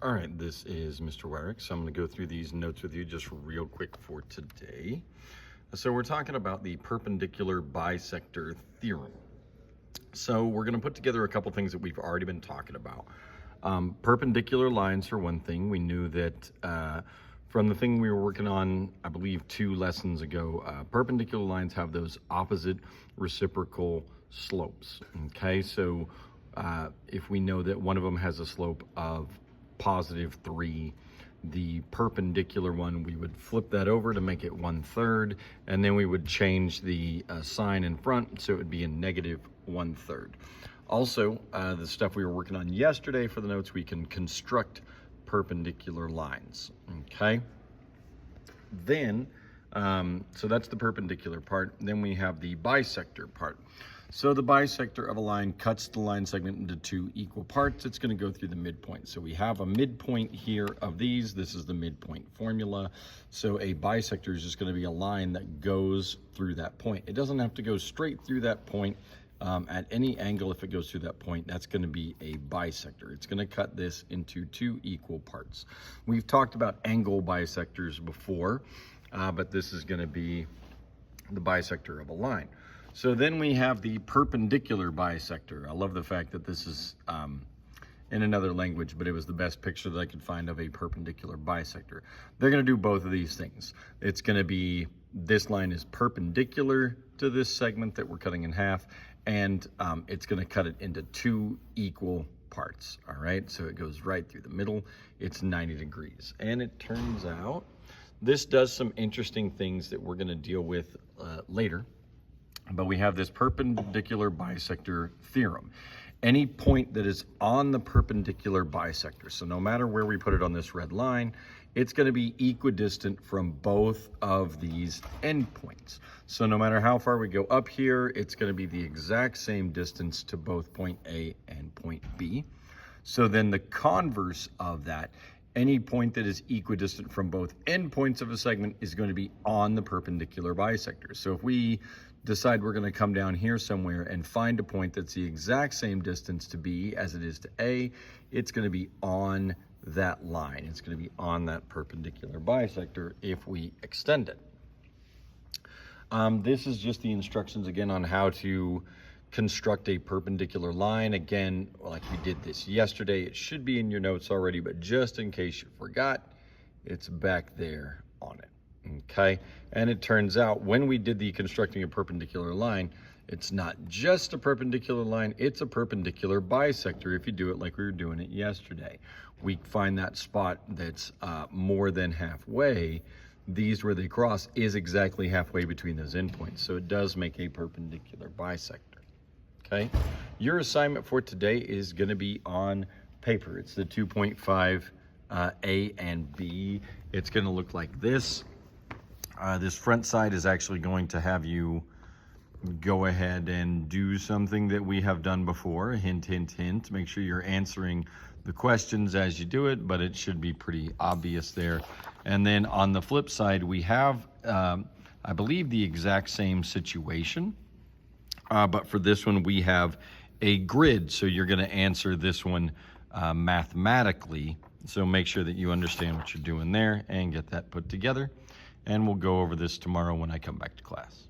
All right, this is Mr. Werik, so I'm going to go through these notes with you just real quick for today. So we're talking about the perpendicular bisector theorem. So we're going to put together a couple things that we've already been talking about. Perpendicular lines for one thing. We knew that from the thing we were working on, I believe 2 lessons ago, perpendicular lines have those opposite reciprocal slopes. Okay, so if we know that one of them has a slope of +3, the perpendicular one, we would flip that over to make it 1/3, and then we would change the sign in front, so it would be a -1/3. Also, the stuff we were working on yesterday for the notes, we can construct perpendicular lines, okay? Then, so that's the perpendicular part. Then we have the bisector part. So the bisector of a line cuts the line segment into 2 equal parts. It's going to go through the midpoint. So we have a midpoint here of these. This is the midpoint formula. So a bisector is just going to be a line that goes through that point. It doesn't have to go straight through that point. At any angle, if it goes through that point, that's going to be a bisector. It's going to cut this into 2 equal parts. We've talked about angle bisectors before, but this is going to be the bisector of a line. So then we have the perpendicular bisector. I love the fact that this is in another language, but it was the best picture that I could find of a perpendicular bisector. They're going to do both of these things. It's going to be, this line is perpendicular to this segment that we're cutting in half, and it's going to cut it into 2 equal parts. All right, so it goes right through the middle. It's 90 degrees. And it turns out this does some interesting things that we're going to deal with later. But we have this perpendicular bisector theorem. Any point that is on the perpendicular bisector, so no matter where we put it on this red line, it's going to be equidistant from both of these endpoints. So no matter how far we go up here, it's going to be the exact same distance to both point A and point B. So then the converse of that, any point that is equidistant from both endpoints of a segment is going to be on the perpendicular bisector. So if we decide we're going to come down here somewhere and find a point that's the exact same distance to B as it is to A, it's going to be on that line. It's going to be on that perpendicular bisector if we extend it. This is just the instructions again on how to construct a perpendicular line. Again, like we did this yesterday, it should be in your notes already, but just in case you forgot, it's back there on it. Okay, and it turns out when we did the constructing a perpendicular line, it's not just a perpendicular line, it's a perpendicular bisector if you do it like we were doing it yesterday. We find that spot that's more than halfway. These where they cross is exactly halfway between those endpoints, so it does make a perpendicular bisector. Okay, your assignment for today is going to be on paper. It's the 2.5 A and B. It's going to look like this. This front side is actually going to have you go ahead and do something that we have done before. Hint, hint, hint. Make sure you're answering the questions as you do it, but it should be pretty obvious there. And then on the flip side, we have, I believe, the exact same situation. But for this one, we have a grid. So you're going to answer this one mathematically. So make sure that you understand what you're doing there and get that put together. And we'll go over this tomorrow when I come back to class.